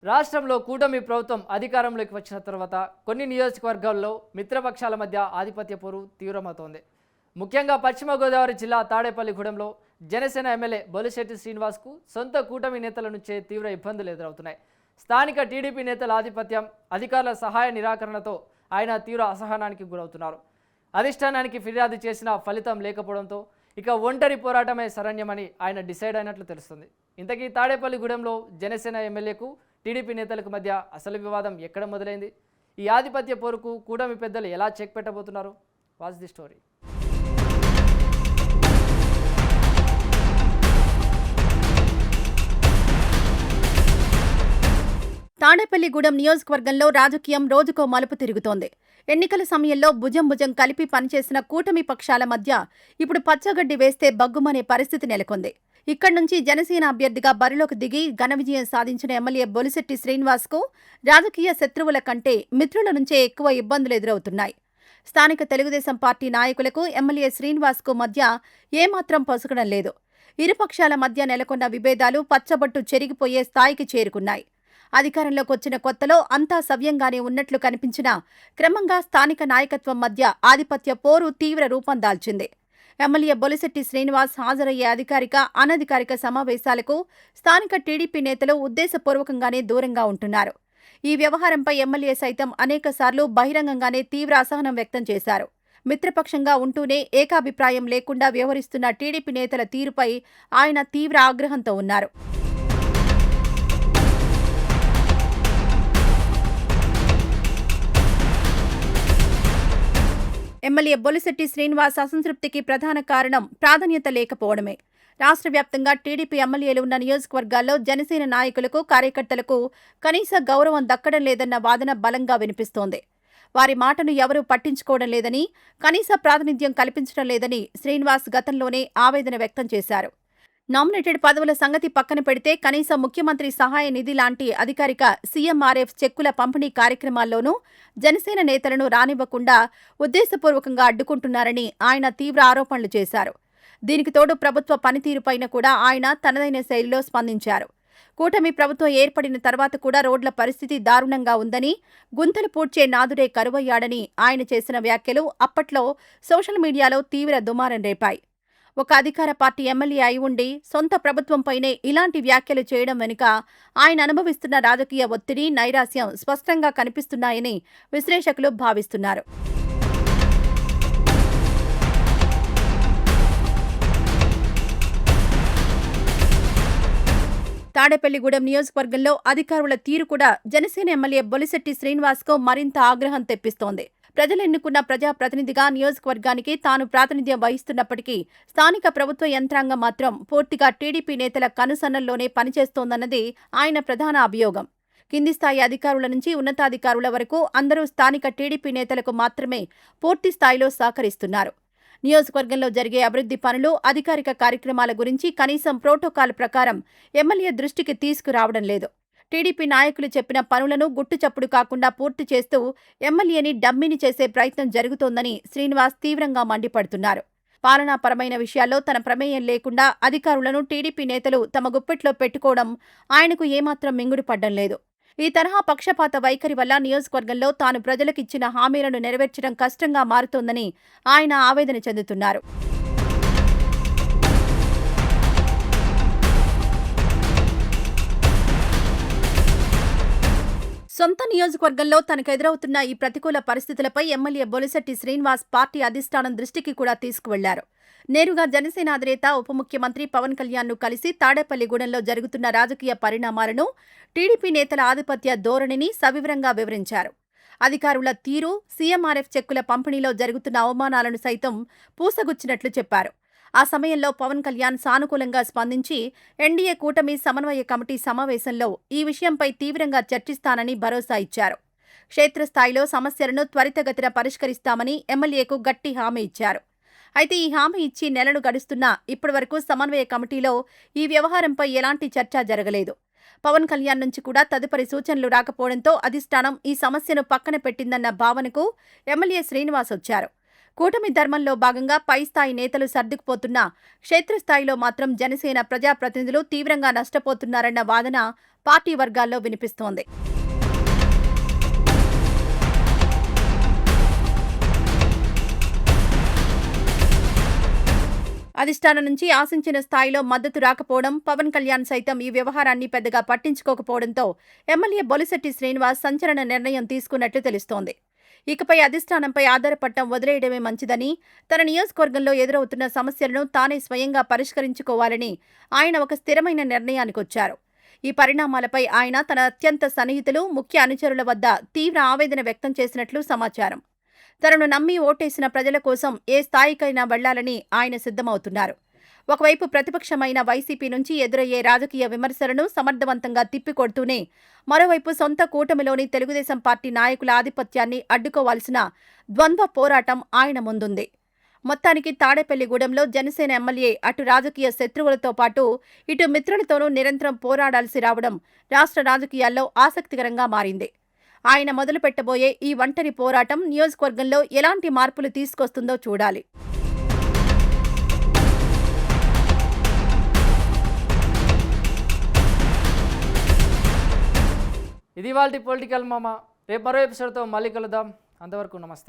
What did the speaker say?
రాష్ట్రంలో కూటమి ప్రభుత్వం అధికారంలోకి వచ్చిన తర్వాత కొన్ని నియోజకవర్గాల్లో మిత్రపక్షాల మధ్య ఆధిపత్య పోరు తీవ్రమవుతోంది. ముఖ్యంగా పశ్చిమ గోదావరి జిల్లా తాడేపల్లిగూడెంలో జనసేన ఎమ్మెల్యే బొలిశెట్టి శ్రీనివాస్కు సొంత కూటమి నేతల నుంచే తీవ్ర ఇబ్బందులు ఎదురవుతున్నాయి. స్థానిక టీడీపీ నేతల ఆధిపత్యం, అధికారుల సహాయ నిరాకరణతో ఆయన తీవ్ర అసహనానికి గురవుతున్నారు. అధిష్టానానికి ఫిర్యాదు చేసిన ఫలితం లేకపోవడంతో ఇక ఒంటరి పోరాటమే శరణ్యమని ఆయన డిసైడ్ అయినట్లు తెలుస్తుంది. ఇంతకీ తాడేపల్లిగూడెంలో జనసేన ఎమ్మెల్యేకు టీడీపీ నేతలకు మధ్య అసలు వివాదం ఎక్కడ మొదలైంది? ఈ ఆధిపత్య పోరుకు కూటమి పెద్దలు ఎలా చెక్ పెట్టబోతున్నారు? Watch the story. తాడేపల్లిగూడెం నియోజకవర్గంలో రాజకీయం రోజుకో మలుపు తిరుగుతోంది. ఎన్నికల సమయంలో భుజం భుజం కలిపి పనిచేసిన కూటమి పక్షాల మధ్య ఇప్పుడు పచ్చగడ్డి వేస్తే బగ్గుమనే పరిస్థితి నెలకొంది. ఇక్కడి నుంచి జనసేన అభ్యర్థిగా బరిలోకి దిగి ఘన విజయం సాధించిన ఎమ్మెల్యే బొలిశెట్టి శ్రీనివాస్కు రాజకీయ శత్రువుల కంటే మిత్రుల నుంచే ఎక్కువ ఇబ్బందులు ఎదురవుతున్నాయి. స్థానిక తెలుగుదేశం పార్టీ నాయకులకు ఎమ్మెల్యే శ్రీనివాస్కు మధ్య ఏమాత్రం పొసగడం లేదు. ఇరుపక్షాల మధ్య నెలకొన్న విభేదాలు పచ్చబట్టు చెరిగిపోయే స్థాయికి చేరుకున్నాయి. అధికారంలోకి వచ్చిన కొత్తలో అంతా సవ్యంగానే ఉన్నట్లు కనిపించినా క్రమంగా స్థానిక నాయకత్వం మధ్య ఆధిపత్య పోరు తీవ్ర రూపం దాల్చింది. ఎమ్మెల్యే బొలిశెట్టి శ్రీనివాస్ హాజరయ్యే అధికారిక, అనధికారిక సమావేశాలకు స్థానిక టీడీపీ నేతలు ఉద్దేశపూర్వకంగానే దూరంగా ఉంటున్నారు. ఈ వ్యవహారంపై ఎమ్మెల్యే సైతం అనేకసార్లు బహిరంగంగానే తీవ్ర అసహనం వ్యక్తం చేశారు. మిత్రపక్షంగా ఉంటూనే ఏకాభిప్రాయం లేకుండా వ్యవహరిస్తున్న టీడీపీ నేతల తీరుపై ఆయన తీవ్ర ఆగ్రహంతో ఉన్నారు. ఎమ్మెల్యే బొలిశెట్టి శ్రీనివాస్ అసంతృప్తికి ప్రధాన కారణం ప్రాధాన్యత లేకపోవడమే. రాష్ట్ర వ్యాప్తంగా టీడీపీ ఎమ్మెల్యేలు ఉన్న నియోజకవర్గాల్లో జనసేన నాయకులకు, కార్యకర్తలకు కనీస గౌరవం దక్కడం లేదన్న వాదన బలంగా వినిపిస్తోంది. వారి మాటను ఎవరూ పట్టించుకోవడం లేదని, కనీస ప్రాతినిధ్యం కల్పించడం లేదని శ్రీనివాస్ గతంలోనే ఆవేదన వ్యక్తం చేశారు. నామినేటెడ్ పదవుల సంగతి పక్కన పెడితే కనీసం ముఖ్యమంత్రి సహాయ నిధి లాంటి అధికారిక సీఎంఆర్ఎఫ్ చెక్కుల పంపిణీ కార్యక్రమాల్లోనూ జనసేన నేతలను రానివ్వకుండా ఉద్దేశపూర్వకంగా అడ్డుకుంటున్నారని ఆయన తీవ్ర ఆరోపణలు చేశారు. దీనికి తోడు ప్రభుత్వ పనితీరుపైన కూడా ఆయన తనదైన శైలిలో స్పందించారు. కూటమి ప్రభుత్వం ఏర్పడిన తర్వాత కూడా రోడ్ల పరిస్థితి దారుణంగా ఉందని, గుంతలు పూడ్చే నాదుడే కరువయ్యాడని ఆయన చేసిన వ్యాఖ్యలు అప్పట్లో సోషల్ మీడియాలో తీవ్ర దుమారం రేపాయి. ఒక అధికార పార్టీ ఎమ్మెల్యే అయి ఉండి సొంత ప్రభుత్వంపైనే ఇలాంటి వ్యాఖ్యలు చేయడం వెనుక ఆయన అనుభవిస్తున్న రాజకీయ ఒత్తిడి, నైరాస్యం స్పష్టంగా కనిపిస్తున్నాయని విశ్లేషకులు భావిస్తున్నారు. తాడేపల్లిగూడెం నియోజకవర్గంలో అధికారుల తీరు కూడా జనసేన ఎమ్మెల్యే బొలిశెట్టి శ్రీనివాస్కు మరింత ఆగ్రహం తెప్పిస్తోంది. ప్రజలు ఎన్నుకున్న ప్రజాప్రతినిధిగా నియోజకవర్గానికి తాను ప్రాతినిధ్యం వహిస్తున్నప్పటికీ స్థానిక ప్రభుత్వ యంత్రాంగం మాత్రం పూర్తిగా టీడీపీ నేతల కనుసన్నల్లోనే పనిచేస్తోందన్నది ఆయన ప్రధాన అభియోగం. కింది స్థాయి అధికారుల నుంచి ఉన్నతాధికారుల వరకు అందరూ స్థానిక టీడీపీ నేతలకు మాత్రమే పూర్తి స్థాయిలో సహకరిస్తున్నారు. నియోజకవర్గంలో జరిగే అభివృద్ధి పనులు, అధికారిక కార్యక్రమాల గురించి కనీసం ప్రోటోకాల్ ప్రకారం ఎమ్మెల్యే దృష్టికి తీసుకురావడం లేదు. టీడీపీ నాయకులు చెప్పిన పనులను గుట్టుచప్పుడు కాకుండా పూర్తి చేస్తూ ఎమ్మెల్యేని డమ్మీని చేసే ప్రయత్నం జరుగుతోందని శ్రీనివాస్ తీవ్రంగా మండిపడుతున్నారు. పాలనాపరమైన విషయాల్లో తన ప్రమేయం లేకుండా అధికారులను టీడీపీ నేతలు తమ గుప్పెట్లో పెట్టుకోవడం ఆయనకు ఏమాత్రం మింగుడుపడ్డం లేదు. ఈ తరహా పక్షపాత వైఖరి వల్ల నియోజకవర్గంలో తాను ప్రజలకిచ్చిన హామీలను నెరవేర్చడం కష్టంగా మారుతోందని ఆయన ఆవేదన చెందుతున్నారు. సొంత నియోజకవర్గంలో తనకెదురవుతున్న ఈ ప్రతికూల పరిస్థితులపై ఎమ్మెల్యే బొలిశెట్టి శ్రీనివాస్ పార్టీ అధిష్టానం దృష్టికి కూడా తీసుకువెళ్లారు. నేరుగా జనసేన అధినేత, ఉప ముఖ్యమంత్రి పవన్ కళ్యాణ్ను కలిసి తాడేపల్లిగూడెంలో జరుగుతున్న రాజకీయ పరిణామాలను, టీడీపీ నేతల ఆధిపత్య ధోరణిని సవివరంగా వివరించారు. అధికారుల తీరు, సీఎంఆర్ఎఫ్ చెక్కుల పంపిణీలో జరుగుతున్న అవమానాలను సైతం పూసగుచ్చినట్లు చెప్పారు. ఆ సమయంలో పవన్ కళ్యాణ్ సానుకూలంగా స్పందించి ఎన్డీఏ కూటమి సమన్వయ కమిటీ సమావేశంలో ఈ విషయంపై తీవ్రంగా చర్చిస్తానని భరోసా ఇచ్చారు. క్షేత్రస్థాయిలో సమస్యలను త్వరితగతిన పరిష్కరిస్తామని ఎమ్మెల్యేకు గట్టి హామీ ఇచ్చారు. అయితే ఈ హామీ ఇచ్చి నెలలు గడుస్తున్నా ఇప్పటివరకు సమన్వయ కమిటీలో ఈ వ్యవహారంపై ఎలాంటి చర్చ జరగలేదు. పవన్ కళ్యాణ్ నుంచి కూడా తదుపరి సూచనలు రాకపోవడంతో అధిష్టానం ఈ సమస్యను పక్కన పెట్టిందన్న భావనకు ఎమ్మెల్యే శ్రీనివాస్ వచ్చారు. కూటమి ధర్మంలో భాగంగా పై స్థాయి నేతలు సర్దుకుపోతున్నా క్షేత్రస్థాయిలో మాత్రం జనసేన ప్రజాప్రతినిధులు తీవ్రంగా నష్టపోతున్నారన్న వాదన పార్టీ వర్గాల్లో వినిపిస్తోంది. అధిష్టానం నుంచి ఆశించిన స్థాయిలో మద్దతు రాకపోవడం, పవన్ కళ్యాణ్ సైతం ఈ వ్యవహారాన్ని పెద్దగా పట్టించుకోకపోవడంతో ఎమ్మెల్యే బొలిశెట్టి శ్రీనివాస్ సంచలన నిర్ణయం తీసుకున్నట్లు తెలుస్తోంది. ఇకపై అధిష్టానంపై ఆధారపడటం వదిలేయడమే మంచిదని, తన నియోజకవర్గంలో ఎదురవుతున్న సమస్యలను తానే స్వయంగా పరిష్కరించుకోవాలని ఆయన ఒక స్థిరమైన నిర్ణయానికొచ్చారు. ఈ పరిణామాలపై ఆయన తన అత్యంత సన్నిహితులు, ముఖ్య అనుచరుల వద్ద తీవ్ర ఆవేదన వ్యక్తం చేసినట్లు సమాచారం. తనను నమ్మి ఓటేసిన ప్రజల కోసం ఏ స్థాయికైనా వెళ్లాలని ఆయన సిద్ధమవుతున్నారు. ఒకవైపు ప్రతిపక్షమైన వైసీపీ నుంచి ఎదురయ్యే రాజకీయ విమర్శలను సమర్థవంతంగా తిప్పికొడుతూనే, మరోవైపు సొంత కూటమిలోని తెలుగుదేశం పార్టీ నాయకుల ఆధిపత్యాన్ని అడ్డుకోవాల్సిన ద్వంద్వ పోరాటం ఆయన ముందుంది. మొత్తానికి తాడేపల్లిగూడెంలో జనసేన ఎమ్మెల్యే అటు రాజకీయ శత్రువులతో పాటు ఇటు మిత్రులతోనూ నిరంతరం పోరాడాల్సి రావడం రాష్ట్ర రాజకీయాల్లో ఆసక్తికరంగా మారింది. ఆయన మొదలుపెట్టబోయే ఈ ఒంటరి పోరాటం నియోజకవర్గంలో ఎలాంటి మార్పులు తీసుకొస్తుందో చూడాలి. ఇది ఇవాల్టి పొలిటికల్ మామ. రేపు మరో ఎపిసోడ్తో మళ్ళీ కలుద్దాం. అంతవరకు నమస్తే.